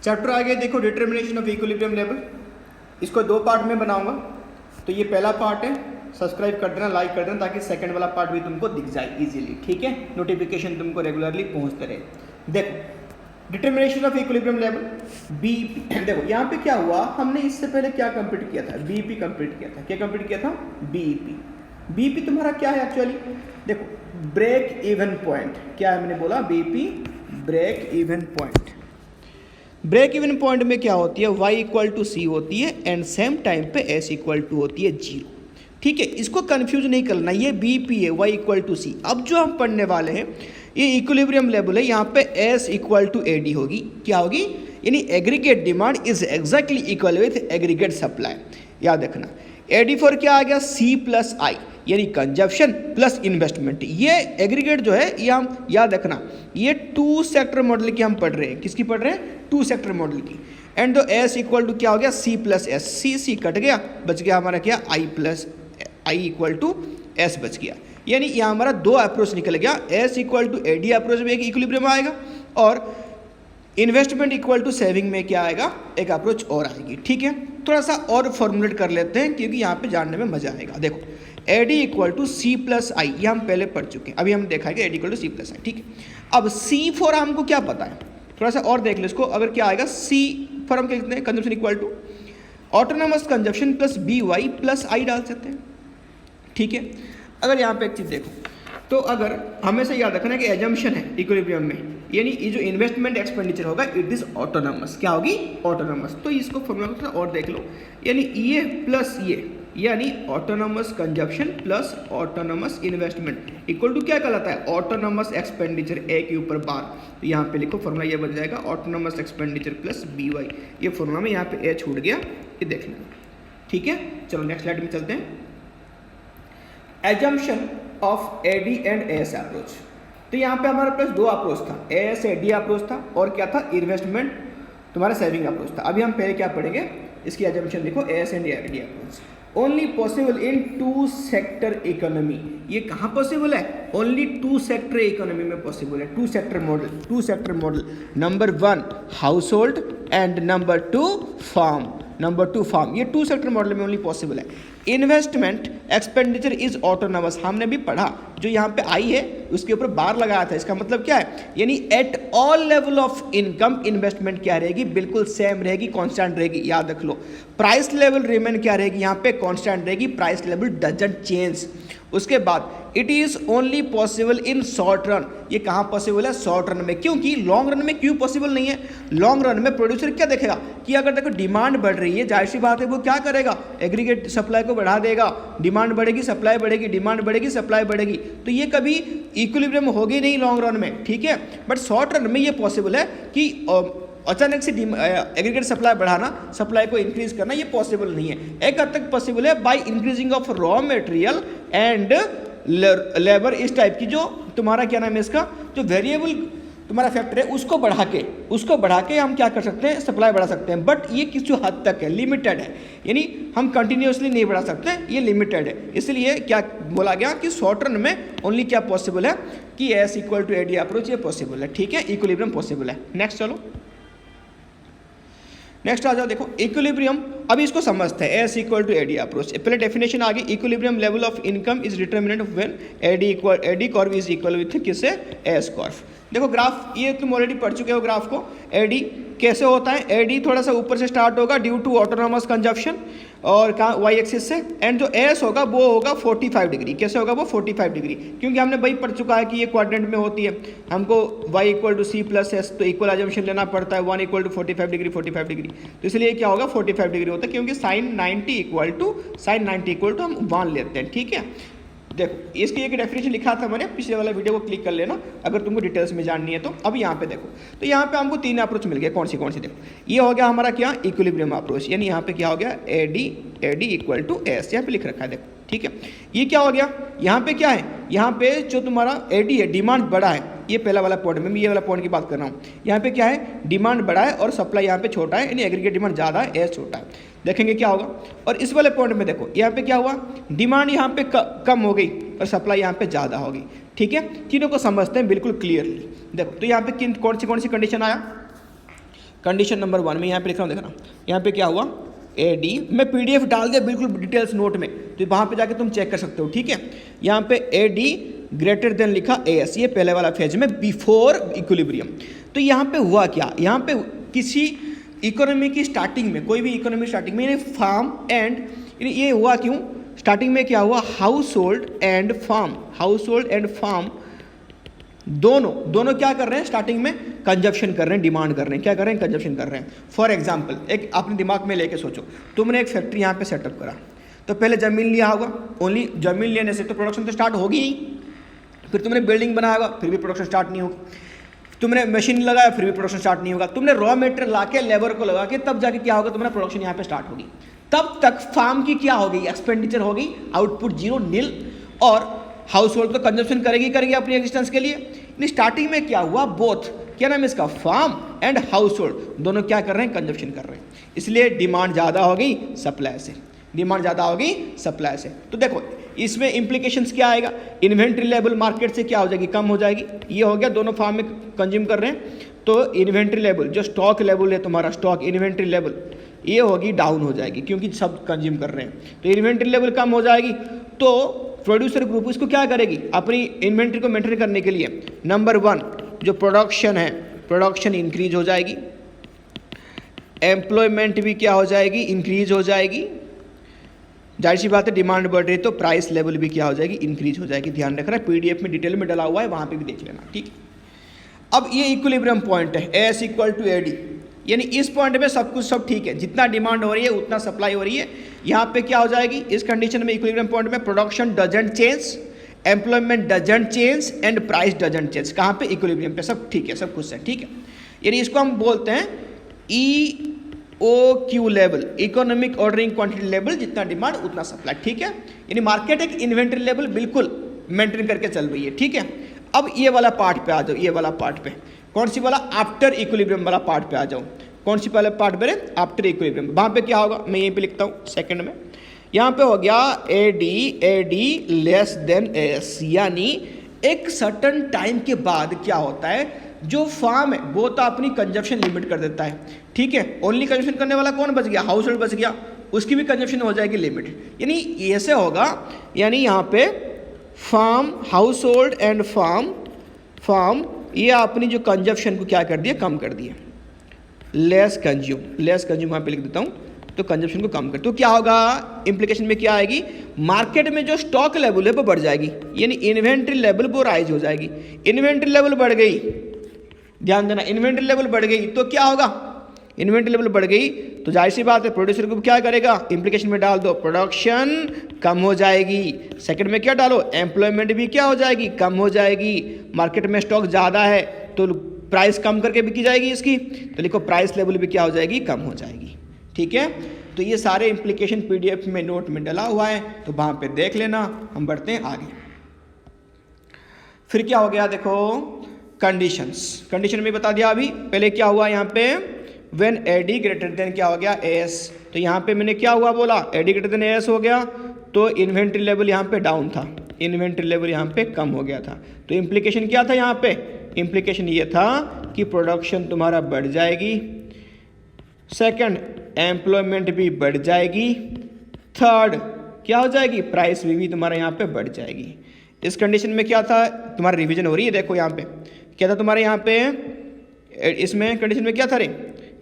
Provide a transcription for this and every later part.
Chapter आगे देखो determination of equilibrium level. इसको दो पार्ट में बनाऊंगा। तो ये पहला पार्ट है, सब्सक्राइब कर देना, लाइक कर देना, ताकि सेकंड वाला पार्ट भी तुमको दिख जाए इजीली, ठीक है। नोटिफिकेशन तुमको रेगुलरली पहुंचते रहे। देखो determination of equilibrium level BEP. देखो यहाँ पे क्या हुआ, हमने इससे पहले क्या कंप्लीट किया था, बीईपी कंप्लीट किया था। क्या कंप्लीट किया था? बीईपी। बीईपी तुम्हारा क्या है एक्चुअली? देखो ब्रेक इवन पॉइंट क्या है, मैंने बोला BEP break even point. Break even point में क्या होती है, y इक्वल टू सी होती है एंड सेम टाइम पे s इक्वल टू होती है 0, ठीक है। इसको कंफ्यूज नहीं करना, ये बीपी है, y इक्वल टू सी। अब जो हम पढ़ने वाले हैं ये इक्विलिब्रियम लेवल है, यहाँ पे s इक्वल टू एडी होगी। क्या होगी? यानी aggregate demand is exactly equal with aggregate supply. याद रखना एडी फॉर क्या आ गया, सी प्लस आई, यानी कंजप्शन प्लस इन्वेस्टमेंट। ये एग्रीगेट जो है ये हम याद रखना, ये टू सेक्टर मॉडल की हम पढ़ रहे हैं। किसकी पढ़ रहे हैं? टू सेक्टर मॉडल की। एंड जो एस इक्वल टू क्या हो गया, सी प्लस एस, सी कट गया, बच गया हमारा क्या, I plus I equal to S बच गया। यानी यहाँ हमारा दो अप्रोच निकल गया, S equal to AD approach में एक इक्विलिब्रियम आएगा और इन्वेस्टमेंट इक्वल टू सेविंग में क्या आएगा, एक अप्रोच और आएगी, ठीक है। थोड़ा सा और फॉर्मुलेट कर लेते हैं क्योंकि यहाँ पे जानने में मजा आएगा। देखो AD equal to C plus I, ये हम पहले पढ़ चुके हैं, अभी हम देखा है कि AD equal to C plus I, ठीक है। अब सी फॉर हमको क्या पता है, थोड़ा सा और देख लो इसको। अगर क्या आएगा, सी फॉर हम क्या लिखते हैं, consumption equal to autonomous consumption plus B Y plus I डाल सकते हैं, ठीक है। अगर यहाँ पे एक चीज़ देखो, तो अगर हमेशा याद रखना कि एजम्पशन है इक्विलिब्रियम में, यानी ये जो इन्वेस्टमेंट एक्सपेंडिचर होगा इट इज ऑटोनोमस। क्या होगी? ऑटोनोमस। तो इसको फॉर्मूला और देख लो, यानी ये प्लस ये, यानी autonomous consumption plus autonomous investment equal to क्या कहलाता है, ऑटोनोमस एक्सपेंडिचर ए के ऊपर बार। तो यहाँ पे लिखो फॉर्मूला, ये बन जाएगा autonomous expenditure plus B Y. ये फॉर्मूला में यहाँ पे ए छूट गया, ये देख लेना, ठीक है। चलो नेक्स्ट स्लाइड में चलते हैं। Assumption of AD and S approach. तो यहाँ पे हमारे पास दो अप्रोच था, एस एडी अप्रोच था और क्या था, इन्वेस्टमेंट तुम्हारा सेविंग अप्रोच था। अभी हम पहले क्या पढ़ेंगे, इसकी एजम्पशन देखो, S and AD approach only possible in two sector economy. ये कहाँ पॉसिबल है? ओनली टू सेक्टर इकोनॉमी में पॉसिबल है। Two sector model, two sector model, number 1 household and number 2 firm, number 2 firm. ये two sector model में only possible है। Investment expenditure is autonomous, हमने भी पढ़ा, जो यहाँ पे आई है उसके ऊपर बार लगाया था। इसका मतलब क्या है, यानी at all level of income investment क्या रहेगी, बिल्कुल सेम रहेगी, कांस्टेंट रहेगी। याद रख लो, प्राइस लेवल रिमेन क्या रहेगी, यहाँ पे कांस्टेंट रहेगी, प्राइस लेवल डजंट चेंज। उसके बाद it is only possible in short run. ये कहाँ पॉसिबल है? शॉर्ट रन में। क्योंकि लॉन्ग रन में क्यों पॉसिबल नहीं है? लॉन्ग रन में प्रोड्यूसर क्या देखेगा कि अगर देखो डिमांड बढ़ रही है, जाहिर सी बात है वो क्या करेगा, एग्रीगेट सप्लाई को बढ़ा देगा, डिमांड बढ़ेगी सप्लाई बढ़ेगी, डिमांड बढ़ेगी सप्लाई बढ़ेगी। तो ये कभी इक्विलिब्रियम होगी नहीं लॉन्ग रन में, ठीक है। बट शॉर्ट रन में ये पॉसिबल है कि अचानक से एग्रीगेट सप्लाई बढ़ाना, सप्लाई को इंक्रीज करना, ये पॉसिबल नहीं है। एक हद तक पॉसिबल है by increasing of raw material and labour. इस टाइप की जो तुम्हारा क्या नाम है, इसका जो वेरिएबल तुम्हारा फैक्टर है उसको बढ़ा के हम क्या कर सकते हैं, सप्लाई बढ़ा सकते हैं। बट ये किसी हद तक है, लिमिटेड है, यानी हम कंटिन्यूसली नहीं बढ़ा सकते, ये लिमिटेड है। इसलिए क्या बोला गया कि शॉर्ट रन में ओनली क्या पॉसिबल है कि S equal to AD approach ये पॉसिबल है, ठीक है, इक्विलिब्रियम पॉसिबल है। नेक्स्ट चलो, नेक्स्ट आ जाओ, देखो इक्विलिब्रियम। अभी इसको समझते हैं, S equal to AD approach. पहले डेफिनेशन आ गई, equilibrium level of income is determinant when AD curve is equal with किससे, एस कर्व। देखो ग्राफ ये तुम ऑलरेडी पढ़ चुके हो ग्राफ को। एडी कैसे होता है, एडी थोड़ा सा ऊपर से स्टार्ट होगा ड्यू टू ऑटोनोमस कंजप्शन और कहाँ, वाई एक्सिस से। एंड जो एस होगा वो होगा 45 डिग्री। कैसे होगा वो 45 डिग्री, क्योंकि हमने वही पढ़ चुका है कि ये क्वाड्रेंट में होती है। हमको Y equal to C plus S, तो इक्वल एजम्पशन लेना पड़ता है, 1 इक्वल टू 45 डिग्री 45 डिग्री। तो इसलिए क्या होगा 45 डिग्री होता है, क्योंकि साइन 90 इक्वल टू हम 1 लेते हैं, ठीक है। देखो इसकी एक डेफिनेशन लिखा था मैंने, पिछले वाला वीडियो को क्लिक कर लेना अगर तुमको डिटेल्स में जाननी है तो। अब यहाँ पे देखो, तो यहाँ पे हमको 3 अप्रोच मिल गए। कौन सी देखो, ये हो गया हमारा क्या, इक्विलिब्रियम अप्रोच, यानी यहाँ पे क्या हो गया, एडी इक्वल टू एस, यहाँ पे लिख रखा है देखो, ठीक है। ये क्या हो गया, यहाँ पे क्या है, यहाँ पे जो तुम्हारा एडी है, डिमांड बढ़ा है, ये पहला वाला पॉइंट में, मैं ये वाला पॉइंट की बात कर रहा हूँ। यहाँ पे क्या है, डिमांड बढ़ा है और सप्लाई यहाँ पे छोटा है, यानी एग्रीगेट डिमांड ज़्यादा है, एस छोटा है। देखेंगे क्या होगा। और इस वाले पॉइंट में देखो, यहाँ पे क्या हुआ, डिमांड यहाँ पे कम हो गई और सप्लाई यहाँ पे ज़्यादा होगी, ठीक है। तीनों को समझते हैं बिल्कुल क्लियरली। देखो तो यहाँ पे कौन सी कंडीशन आया, कंडीशन नंबर 1 में यहाँ पे लिख रहा हूँ, देखना यहाँ पे क्या हुआ, AD, मैं PDF डाल दिया बिल्कुल डिटेल्स नोट में, तो वहाँ पे जाके तुम चेक कर सकते हो, ठीक है। यहाँ पे AD ग्रेटर देन लिखा AS, ये पहले वाला फेज में बिफोर इक्विलिब्रियम। तो यहाँ पे हुआ क्या, यहाँ पे किसी इकोनॉमी की स्टार्टिंग में, कोई भी इकोनॉमी स्टार्टिंग में, यानी फार्म एंड, ये हुआ क्यों, स्टार्टिंग में क्या हुआ, household and firm, household and firm दोनों क्या कर रहे हैं, स्टार्टिंग में कंजप्शन कर रहे हैं, डिमांड कर रहे हैं, क्या कर रहे हैं, कंजप्शन कर रहे हैं। फॉर एग्जांपल, एक अपने दिमाग में लेके सोचो, तुमने एक फैक्ट्री यहाँ पे सेटअप करा, तो पहले ज़मीन लिया होगा, ओनली ज़मीन लेने से तो प्रोडक्शन तो स्टार्ट होगी ही, फिर तुमने बिल्डिंग बनाया होगा, फिर भी प्रोडक्शन स्टार्ट नहीं होगी, तुमने मशीन लगाया, फिर भी प्रोडक्शन स्टार्ट नहीं होगा, तुमने रॉ मटेरियल ला के लेबर को लगा के तब जाके क्या होगा, तुम्हारा प्रोडक्शन यहाँ पे स्टार्ट होगी। तब तक फार्म की क्या होगी, एक्सपेंडिचर होगी, आउटपुट जीरो, नील, और हाउस होल्ड तो कंजप्शन करेगी अपनी एग्जिस्टेंस के लिए। स्टार्टिंग में क्या हुआ, बोथ, क्या नाम है इसका, फार्म एंड हाउस होल्ड दोनों क्या कर रहे हैं, कंजप्शन कर रहे हैं, इसलिए डिमांड ज़्यादा होगी सप्लाई से, डिमांड ज़्यादा होगी सप्लाई से। तो देखो इसमें इम्प्लीकेशंस क्या आएगा, इन्वेंट्री लेवल मार्केट से क्या हो जाएगी, कम हो जाएगी, ये हो गया, दोनों फार्म में कंज्यूम कर रहे हैं, तो इन्वेंट्री लेवल, जो स्टॉक लेवल है तुम्हारा, स्टॉक इन्वेंट्री लेवल, ये होगी डाउन हो जाएगी, क्योंकि सब कंज्यूम कर रहे हैं, तो इन्वेंट्री लेवल कम हो जाएगी। तो प्रोड्यूसर ग्रुप इसको क्या करेगी, अपनी इन्वेंट्री को मेंटेन करने के लिए, नंबर 1 जो प्रोडक्शन है, प्रोडक्शन इंक्रीज हो जाएगी, एम्प्लॉयमेंट भी क्या हो जाएगी, इंक्रीज हो जाएगी, जाहिर सी बात है डिमांड बढ़ रही है तो प्राइस लेवल भी क्या हो जाएगी, इंक्रीज हो जाएगी। ध्यान रखना, PDF में डिटेल में डला हुआ है, वहाँ पे भी देख लेना, ठीक। अब ये इक्विलिब्रियम पॉइंट है, AS इक्वल टू AD, यानी इस पॉइंट में सब कुछ सब ठीक है, जितना डिमांड हो रही है उतना सप्लाई हो रही है। यहाँ पे क्या हो जाएगी, इस कंडीशन में, इक्विलिब्रियम पॉइंट में, production doesn't change, employment doesn't change and price doesn't change. कहाँ पे, इक्विलिब्रियम पे, सब ठीक है, सब कुछ है, ठीक है। यानी इसको हम बोलते हैं EOQ level, economic ordering quantity level, जितना डिमांड उतना सप्लाई, ठीक है। यानी मार्केट एक इन्वेंट्री लेवल बिल्कुल मेंटेन करके चल रही है, ठीक है। अब ये वाला पार्ट पे आ जाओ, ये वाला पार्ट पे, कौन सी वाला, आफ्टर इक्विलिब्रियम वाला पार्ट पे आ जाओ, कौन सी वाला पार्ट पे, आफ्टर इक्विलिब्रियम। वहाँ पे क्या होगा, मैं यहीं पे लिखता हूँ सेकंड में, यहाँ पे हो गया AD लेस देन AS, यानी एक सर्टन टाइम के बाद क्या होता है, जो फार्म है वो तो अपनी कंजप्शन लिमिट कर देता है, ठीक है। ओनली कंजप्शन करने वाला कौन बच गया, हाउस होल्ड बच गया, उसकी भी कंजप्शन हो जाएगी लिमिट, यानी ऐसे होगा। यानी यहाँ पे firm, household and firm ये अपनी जो कंजप्शन को क्या कर दिया, कम कर दिया, लेस कंज्यूम वहाँ पे लिख देता हूँ, तो कंजप्शन को कम कर, तो क्या होगा, इंप्लीकेशन में क्या आएगी, मार्केट में जो स्टॉक लेवल है वो बढ़ जाएगी, यानी इन्वेंट्री लेवल वो राइज हो जाएगी। इन्वेंट्री लेवल बढ़ गई, ध्यान देना, इन्वेंट्री लेवल बढ़ गई तो क्या होगा, इन्वेंट्री लेवल बढ़ गई तो जाहिर सी बात है प्रोड्यूसर ग्रुप क्या करेगा, इंप्लीकेशन में डाल दो, प्रोडक्शन कम हो जाएगी, सेकंड में क्या डालो, एम्प्लॉयमेंट भी क्या हो जाएगी, कम हो जाएगी, मार्केट में स्टॉक ज़्यादा है तो प्राइस कम करके बिकी जाएगी इसकी, तो लिखो प्राइस लेवल भी क्या हो जाएगी, कम हो जाएगी, ठीक है। तो ये सारे इंप्लीकेशन PDF में नोट में डला हुआ है, तो वहाँ पे देख लेना। हम बढ़ते हैं आगे। फिर क्या हो गया, देखो कंडीशन में बता दिया अभी, पहले क्या हुआ यहाँ पे, व्हेन AD ग्रेटर देन क्या हो गया, AS, तो यहाँ पे मैंने क्या हुआ बोला, AD ग्रेटर देन AS हो गया, तो इन्वेंट्री लेवल यहाँ पे डाउन था, इन्वेंट्री लेवल यहाँ पे कम हो गया था, तो इम्प्लीकेशन क्या था यहाँ पे, इम्प्लीकेशन ये था कि प्रोडक्शन तुम्हारा बढ़ जाएगी, सेकंड एम्प्लॉयमेंट भी बढ़ जाएगी, थर्ड क्या हो जाएगी, प्राइस भी तुम्हारा यहाँ पे बढ़ जाएगी। इस कंडीशन में क्या था, तुम्हारा रिवीजन हो रही है, देखो यहाँ पे क्या था तुम्हारे यहाँ पे, इसमें कंडीशन में क्या था रे,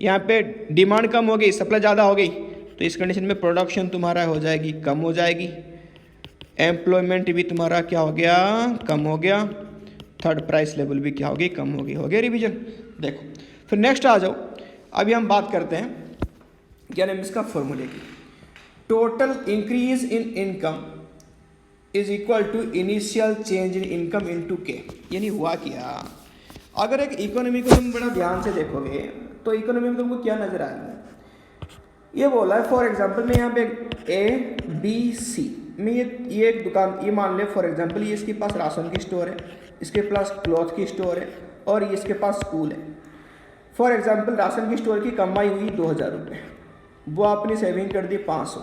यहाँ पे डिमांड कम हो गई, सप्लाई ज़्यादा हो गई, तो इस कंडीशन में प्रोडक्शन तुम्हारा हो जाएगी, कम हो जाएगी, एम्प्लॉयमेंट भी तुम्हारा क्या हो गया, कम हो गया, थर्ड प्राइस लेवल भी क्या हो गई, कम हो गई, हो गया रिवीजन। देखो फिर नेक्स्ट आ जाओ, अभी हम बात करते हैं क्या नाम इसका, फॉर्मूले की, total increase in income is equal to initial change in income into K. यानी हुआ क्या, अगर एक इकोनॉमी को तुम बड़ा ध्यान से देखोगे तो इकोनॉमी में तुमको क्या नजर आएगा, ये बोला है फॉर एग्जांपल मैं यहाँ पे ABC में ये एक दुकान, ये मान ले फॉर एग्जांपल ये इसके पास राशन की स्टोर है, इसके पास क्लॉथ की स्टोर है और ये इसके पास स्कूल है। फॉर एग्जांपल राशन की स्टोर की कमाई हुई 2000 रुपये, वो आपने सेविंग कर दी 500,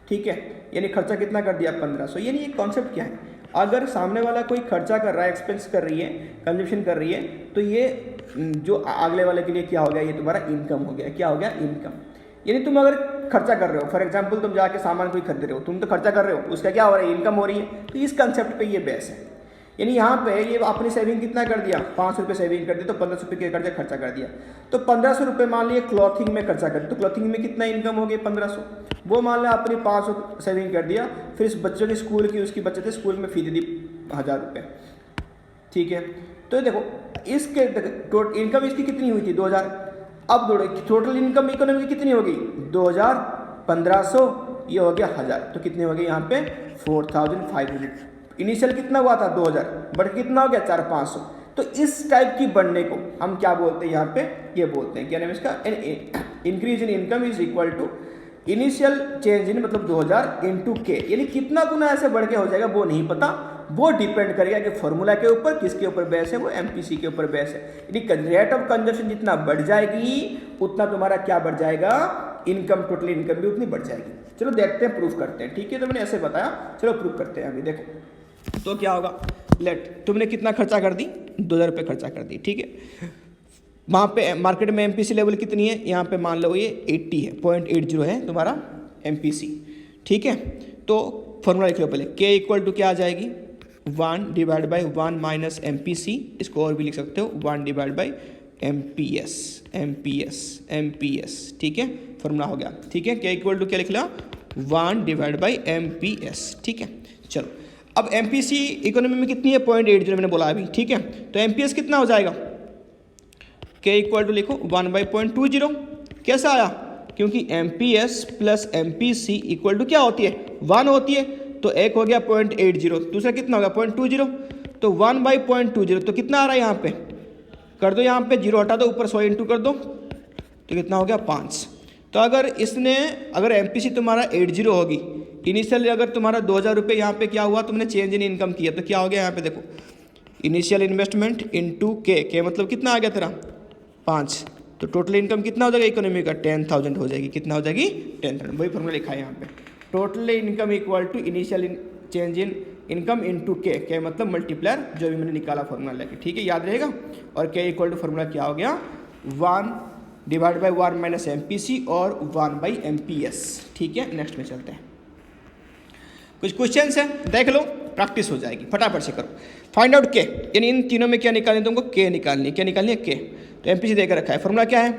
ठीक है, यानी खर्चा कितना कर दिया 1500। यानी ये कॉन्सेप्ट क्या है, अगर सामने वाला कोई खर्चा कर रहा है, एक्सपेंस कर रही है, कंजप्शन कर रही है, तो ये जो अगले वाले के लिए क्या हो गया, ये तुम्हारा इनकम हो गया। क्या हो गया, इनकम। यानी तुम अगर खर्चा कर रहे हो, फॉर एग्जांपल तुम जाके सामान कोई खरीद रहे हो, तुम तो खर्चा कर रहे हो, उसका क्या हो रहा है, इनकम हो रही है। तो इस कंसेप्ट पे ये बेस है। यानी यहाँ पे ये अपनी सेविंग कितना कर दिया, 500 रुपये सेविंग कर दी, तो 1500 रुपये के कर्जा खर्चा कर दिया। तो 1500 रुपये मान लिया क्लॉथिंग में खर्चा कर दिया, तो क्लॉथिंग में कितना इनकम हो गई, 1500। वो मान लिया अपनी 500 सेविंग कर दिया, फिर इस बच्चों की स्कूल की, उसकी बच्चे थे स्कूल में फी दे दी 1000 रुपये, ठीक है। तो देखो इसके इनकम इसकी कितनी हुई थी, 2000। अब टोटल इनकम इकोनॉमी की कितनी होगी, 2000, 1500, ये हो गया 1000, तो कितने हो गए यहाँ पे 4500। इनिशियल कितना हुआ था 2000, बट कितना हो गया 4500। तो इस टाइप की बढ़ने को हम क्या बोलते हैं यहाँ पे, ये बोलते हैं क्या नाम इसका, increase in income is equal to initial change in मतलब 2000 इंटू के। यानी कितना गुना ऐसे बढ़ के हो जाएगा वो नहीं पता, वो डिपेंड करेगा कि फॉर्मूला के ऊपर, किसके ऊपर बेस है, वो एमपीसी के ऊपर बेस है। यानी रेट ऑफ कंजप्शन जितना बढ़ जाएगी उतना तुम्हारा क्या बढ़ जाएगा, इनकम, टोटल इनकम भी उतनी बढ़ जाएगी। चलो देखते हैं, प्रूफ करते हैं, ठीक है। तो मैंने ऐसे बताया, चलो प्रूफ करते हैं अभी। देखो तो क्या होगा, लेट तुमने कितना खर्चा कर दी, 2000 रुपये खर्चा कर दी, ठीक है। वहाँ पे मार्केट में एमपीसी लेवल कितनी है, यहाँ पे मान लो ये 80 है, 0.80 है तुम्हारा एमपीसी, ठीक है। तो फॉर्मूला लिख लो पहले, के इक्वल टू क्या आ जाएगी, 1 डिवाइड बाई 1 माइनस एमपीसी। इसको और भी लिख सकते हो, 1 डिवाइड बाई एमपीएस, एमपीएस, ठीक है। फॉर्मूला हो गया, ठीक है। के इक्वल टू क्या लिख लो, 1 डिवाइड बाई एमपीएस, ठीक है। चलो अब एमपीसी इकोनॉमी में कितनी है, 0.80 मैंने बोला अभी, ठीक है। तो एमपीएस कितना हो जाएगा, के इक्वल टू लिखो 1/0.20। कैसा आया, क्योंकि MPS plus MPC equal to क्या होती है, 1 होती है। तो एक हो गया 0.80, दूसरा कितना होगा 0.20, तो 1/0.20, तो कितना आ रहा है यहाँ पे, कर दो यहाँ पे 0 हटा दो, ऊपर 100 इंटू कर दो, तो कितना हो गया 5। तो अगर एमपीसी तुम्हारा 80 होगी, इनिशियल अगर तुम्हारा 2000 रुपये यहाँ पे क्या हुआ, तुमने चेंज इन इनकम किया, तो क्या हो गया यहाँ पे देखो, इनिशियल इन्वेस्टमेंट इनटू के मतलब कितना आ गया तेरा 5। तो टोटल इनकम कितना हो जाएगा इकोनॉमी का, 10,000 हो जाएगी। कितना हो जाएगी, 10,000। वही फॉर्मूला लिखा है यहाँ पे, total income equal to initial change in income into K मतलब मल्टीप्लायर, जो भी मैंने निकाला फॉर्मूला लेके, ठीक है, याद रहेगा। और के इक्वल टू फॉर्मूला क्या हो गया, 1 डिवाइड बाई 1 माइनस एमपीसी और 1/एमपीएस, ठीक है। नेक्स्ट में चलते हैं, कुछ क्वेश्चंस है, देख लो, प्रैक्टिस हो जाएगी, फटाफट से करो। फाइंड आउट के, यानी इन तीनों में क्या निकालनी है तुमको, के निकालनी है। क्या निकालनी है, के। तो एमपीसी देकर रखा है, फॉर्मूला क्या है,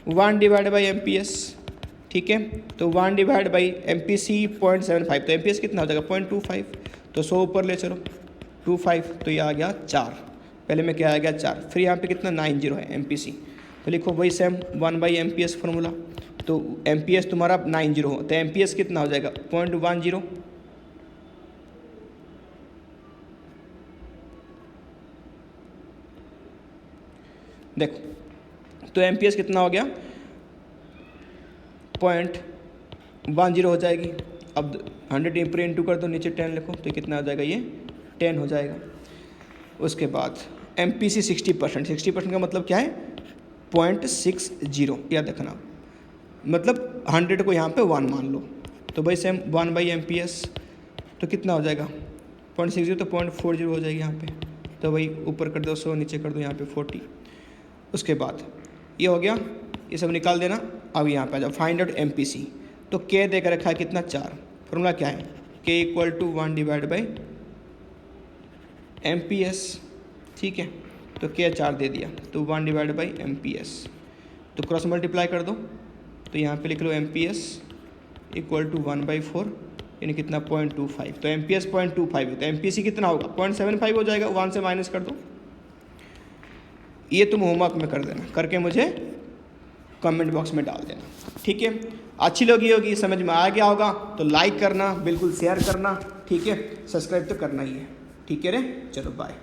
1 डिवाइड बाई एमपीएस, ठीक है। तो 1 डिवाइड बाई एमपीसी 0.75, तो एमपीएस कितना हो जाएगा 0.25, तो 100 ऊपर ले चलो, 25, तो ये आ गया 4। पहले में क्या आ गया 4, फिर यहाँ पे कितना 90 है एमपीसी, तो लिखो वही सेम 1/एमपीएस फॉर्मूला। तो एमपीएस तुम्हारा 90 हो, तो एमपीएस कितना हो जाएगा 0.10। देखो तो एमपीएस कितना हो गया 0.10 हो जाएगी। अब 100 पर इंटू कर दो, नीचे 10 लिखो, तो कितना हो जाएगा, ये 10 हो जाएगा। उसके बाद एमपीसी 60%, 60% का मतलब क्या है 0.60, याद रखना, मतलब 100 को यहाँ पे 1 मान लो, तो भाई सेम 1/एमपीएस, तो कितना हो जाएगा 0.60, तो 0.40 हो जाएगी यहाँ पे, तो वही ऊपर कर दो 100, नीचे कर दो यहाँ पे 40। उसके बाद ये हो गया, ये सब निकाल देना। अब यहाँ पे आ जाओ, फाइंड आउट एमपीसी, तो के देकर रखा है कितना 4। फॉर्मूला क्या है, K equal to 1 divide by MPS, ठीक है। तो के 4 दे दिया, तो 1 डिवाइड बाई एमपीएस, तो क्रॉस मल्टीप्लाई कर दो, तो यहाँ पे लिख लो एमपीएस इक्वल टू 1/4, यानी कितना 0.25। तो एमपीएस 0.25 है, तो एमपीसी कितना होगा 0.75 हो जाएगा, 1 से माइनस कर दो। ये तुम होमवर्क में कर देना, करके मुझे कमेंट बॉक्स में डाल देना, ठीक है। अच्छी लगी होगी, समझ में आ गया होगा तो लाइक करना, बिल्कुल शेयर करना, ठीक है। सब्सक्राइब तो करना ही है, ठीक है रे। चलो बाय।